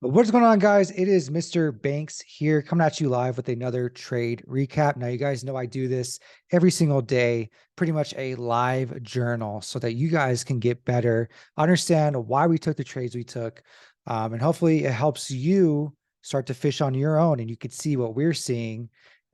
What's going on, guys? It is Mr. Banks here coming at you live with another trade recap. Now, you guys know I do this every single day, pretty much a live journal so that you guys can get better, understand why we took the trades we took, and hopefully it helps you start to fish on your own and you could see what we're seeing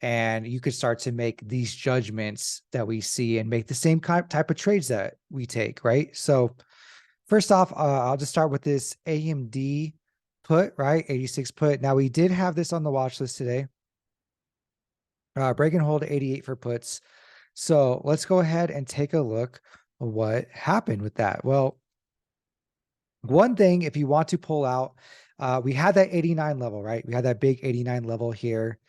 and you could start to make these judgments that we see and make the same type of trades that we take, right? So first off, I'll just start with this AMD put, right? 86 put. Now we did have this on the watch list today. Break and hold 88 for puts. So let's go ahead and take a look at what happened with that. Well, one thing, if you want to pull out, we had that 89 level, right? We had that big 89 level here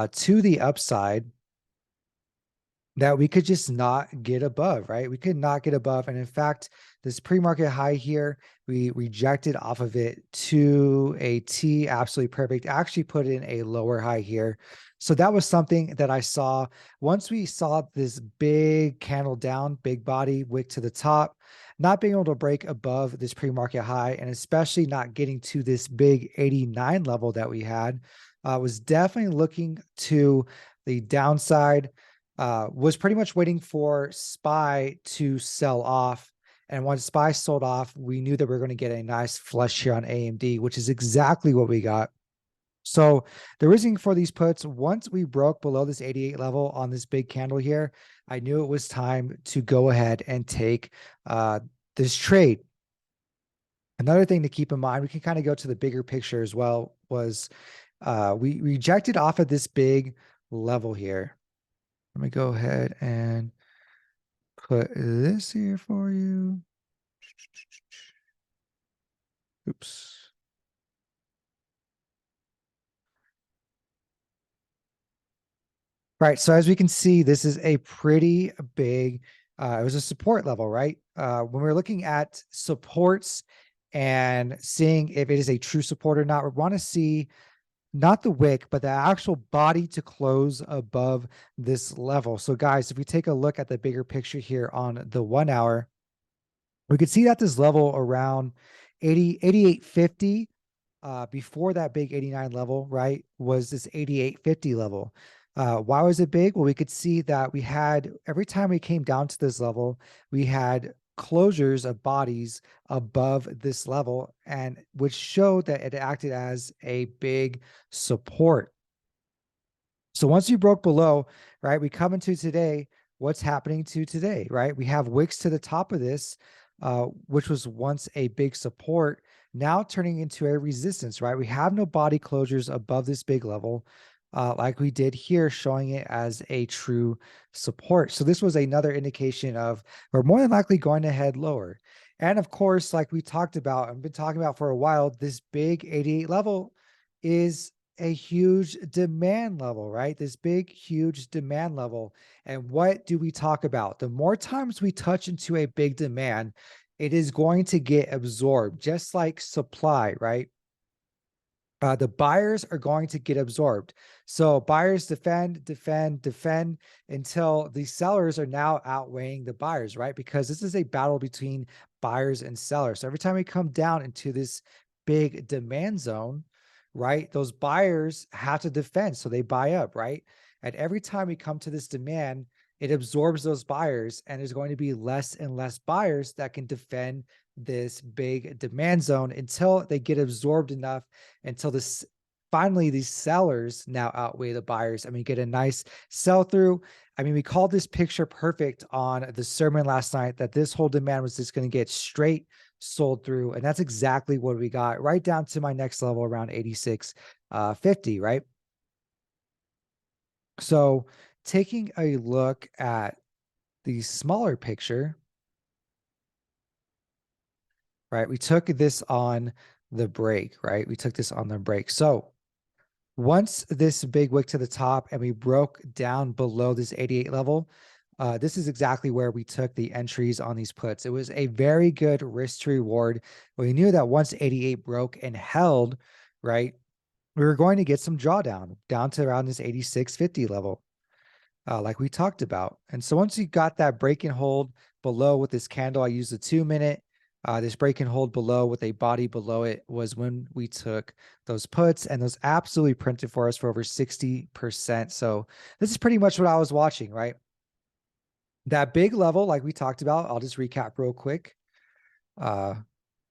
to the upside that we could just not get above, right? We could not get above. And in fact, this pre-market high here, we rejected off of it to a T, absolutely perfect. Actually put in a lower high here. So that was something that I saw. Once we saw this big candle down, big body wick to the top, not being able to break above this pre-market high, and especially not getting to this big 89 level that we had, was definitely looking to the downside. Was pretty much waiting for SPY to sell off. And once SPY sold off, we knew that we were going to get a nice flush here on AMD, which is exactly what we got. So the reason for these puts, once we broke below this 88 level on this big candle here, I knew it was time to go ahead and take this trade. Another thing to keep in mind, we can kind of go to the bigger picture as well, was we rejected off of this big level here. Let me go ahead and put this here for you. Oops. Right. So as we can see, this is a pretty big, it was a support level, right? When we're looking at supports and seeing if it is a true support or not, we want to see not the wick, but the actual body to close above this level. So guys, if we take a look at the bigger picture here on the 1 hour, we could see that this level around 88.50 before that big 89 level, right, was this 88.50 level. Why was it big? Well, we could see that we had, every time we came down to this level, we had closures of bodies above this level, and which showed that it acted as a big support. So once you broke below, right, we come into today. What's happening to today, right? We have wicks to the top of this, which was once a big support, now turning into a resistance, right? We have no body closures above this big level, like we did here, showing it as a true support. So this was another indication of we're more than likely going to head lower. And of course, like we talked about and been talking about for a while, this big 88 level is a huge demand level, right? This big, huge demand level. And what do we talk about? The more times we touch into a big demand, it is going to get absorbed, just like supply, right? The buyers are going to get absorbed. So buyers defend, defend, defend until the sellers are now outweighing the buyers, right? Because this is a battle between buyers and sellers. So every time we come down into this big demand zone, right, those buyers have to defend. So they buy up, right? And every time we come to this demand, it absorbs those buyers, and there's going to be less and less buyers that can defend this big demand zone until they get absorbed enough, until this finally these sellers now outweigh the buyers and we get a nice sell through. I mean, we called this picture perfect on the sermon last night, that this whole demand was just going to get straight sold through, and that's exactly what we got, right down to my next level around 86.50, right? So taking a look at the smaller picture, right? We took this on the break, right? We took this on the break. So once this big wick to the top and we broke down below this 88 level, this is exactly where we took the entries on these puts. It was a very good risk to reward. We knew that once 88 broke and held, right, we were going to get some drawdown down to around this 86.50 level, like we talked about. And so once you got that break and hold below with this candle, I used the 2 minute, This break and hold below with a body below it was when we took those puts, and those absolutely printed for us for over 60%. So this is pretty much what I was watching, right? That big level, like we talked about, I'll just recap real quick.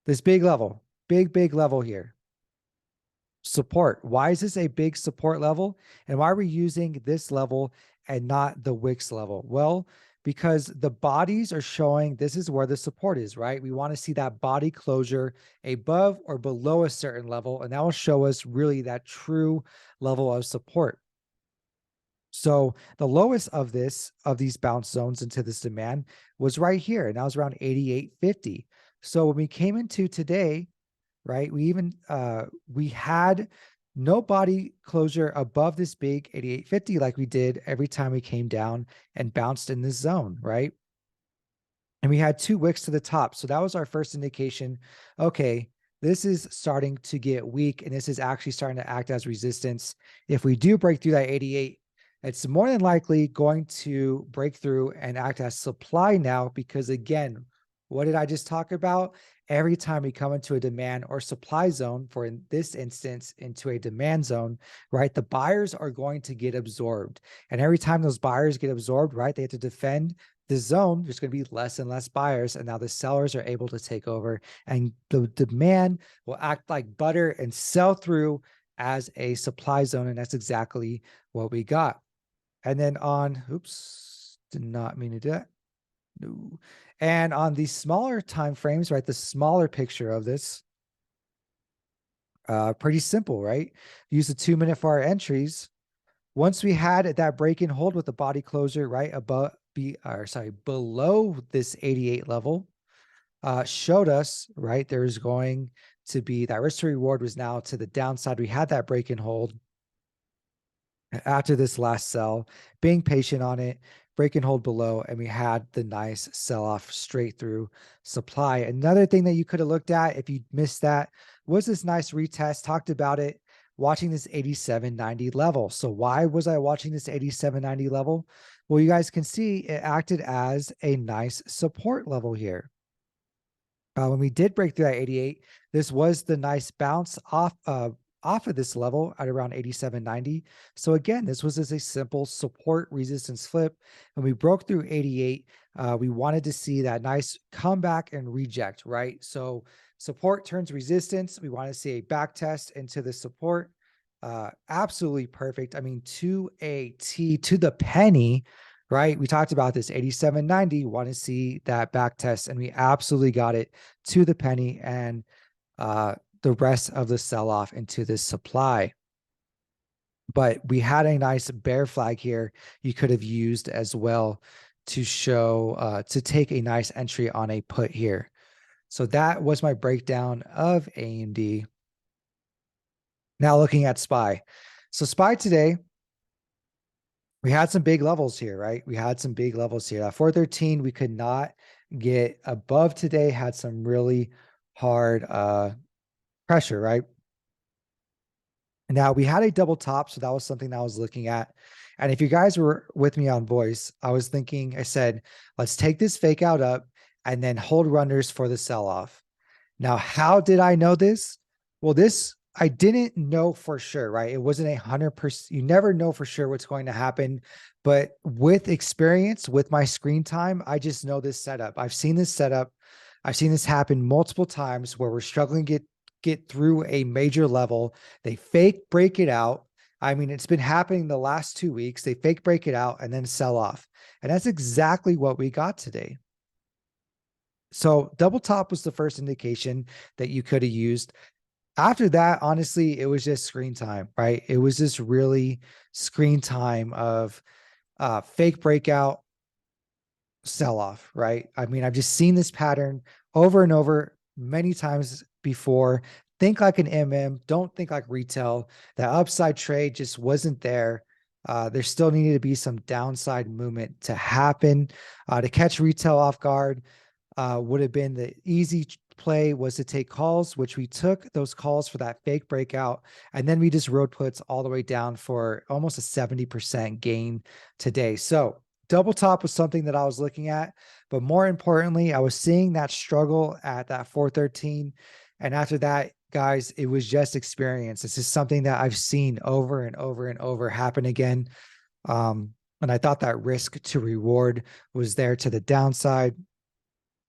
This big level, big level here. Support. Why is this a big support level? And why are we using this level and not the wicks level? Well, because the bodies are showing this is where the support is, right? We want to see that body closure above or below a certain level, and that will show us really that true level of support. So the lowest of these bounce zones into this demand was right here, and that was around 88.50. So when we came into today, right, we had no body closure above this big 88.50 like we did every time we came down and bounced in this zone, right? And we had 2 wicks to the top. So that was our first indication. Okay, this is starting to get weak, and this is actually starting to act as resistance. If we do break through that 88, it's more than likely going to break through and act as supply now, because again, what did I just talk about? Every time we come into a demand or supply zone, for in this instance, into a demand zone, right, the buyers are going to get absorbed. And every time those buyers get absorbed, right, they have to defend the zone. There's going to be less and less buyers, and now the sellers are able to take over, and the demand will act like butter and sell through as a supply zone. And that's exactly what we got. And then on, oops, did not mean to do that. No. And on the smaller time frames, right, the smaller picture of this, pretty simple, right? Use the 2-minute for our entries. Once we had that break and hold with the body closure right below this 88 level, showed us, right, there's going to be that risk to reward was now to the downside. We had that break and hold after this last sell, being patient on it, break and hold below, and we had the nice sell off straight through supply. Another thing that you could have looked at if you missed that was this nice retest. Talked about it, watching this 87.90 level. So why was I watching this 87.90 level? Well, you guys can see it acted as a nice support level here. When we did break through that 88, this was the nice bounce off of this level at around 87.90. So again, this was just a simple support resistance flip. When we broke through 88, we wanted to see that nice comeback and reject, right? So support turns resistance. We want to see a back test into the support. Absolutely perfect. I mean, to a T, to the penny, right? We talked about this 87.90, want to see that back test, and we absolutely got it to the penny, and the rest of the sell-off into this supply. But we had a nice bear flag here you could have used as well to show, to take a nice entry on a put here. So that was my breakdown of AMD. Now looking at SPY. So SPY today, we had some big levels here, right? We had some big levels here. At 413, we could not get above today, had some really hard pressure, right? Now we had a double top, so that was something that I was looking at. And if you guys were with me on voice, I was thinking, I said, let's take this fake out up and then hold runners for the sell-off. Now, how did I know this? Well, this I didn't know for sure, right? It wasn't 100%. You never know for sure what's going to happen. But with experience, with my screen time, I just know this setup. I've seen this setup. I've seen this happen multiple times where we're struggling to get through a major level. They fake break it out. I mean, it's been happening the last 2 weeks. They fake break it out and then sell off. And that's exactly what we got today. So double top was the first indication that you could have used. After that, honestly, it was just screen time, right? It was just really screen time of fake breakout, sell off, right? I mean, I've just seen this pattern over and over many times before. Think like an MM, don't think like retail. That upside trade just wasn't there. There still needed to be some downside movement to happen to catch retail off guard. Would have been the easy play was to take calls, which we took those calls for that fake breakout. And then we just rode puts all the way down for almost a 70% gain today. So double top was something that I was looking at, but more importantly, I was seeing that struggle at that 413. And after that, guys, it was just experience. This is something that I've seen over and over and over happen again. And I thought that risk to reward was there to the downside.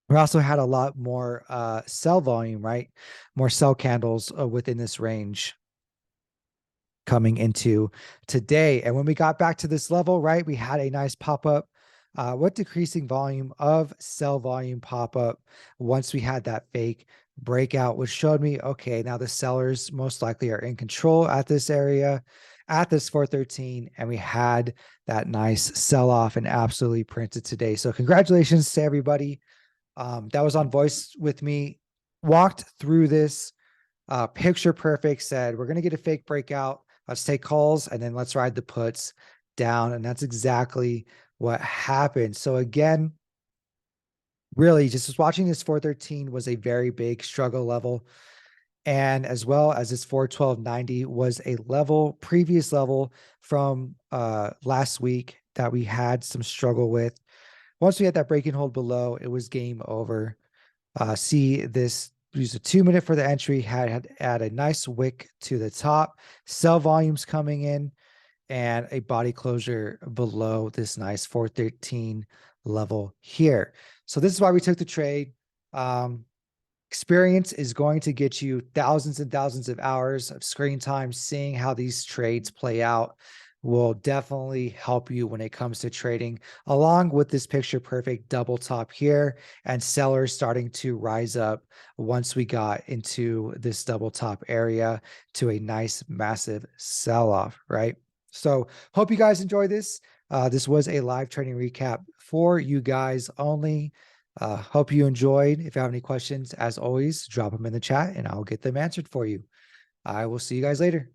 We also had a lot more sell volume, right? More sell candles within this range coming into today. And when we got back to this level, right, we had a nice pop up with decreasing volume of sell volume pop up once we had that fake breakout, which showed me, okay, now the sellers most likely are in control at this area, at this 413, and we had that nice sell off and absolutely printed today. So congratulations to everybody that was on voice with me, walked through this picture perfect, said, we're going to get a fake breakout. Let's take calls and then let's ride the puts down. And that's exactly what happened. So again, really just watching this 413 was a very big struggle level. And as well as this 412.90 was a level, previous level from last week that we had some struggle with. Once we had that break and hold below, it was game over. See this, use a 2-minute for the entry, had a nice wick to the top, sell volumes coming in, and a body closure below this nice 413 level here. So this is why we took the trade. Experience is going to get you thousands and thousands of hours of screen time. Seeing how these trades play out will definitely help you when it comes to trading, along with this picture perfect double top here and sellers starting to rise up once we got into this double top area to a nice massive sell off, right? So hope you guys enjoy this. This was a live trading recap for you guys only. Hope you enjoyed. If you have any questions, as always, drop them in the chat and I'll get them answered for you. I will see you guys later.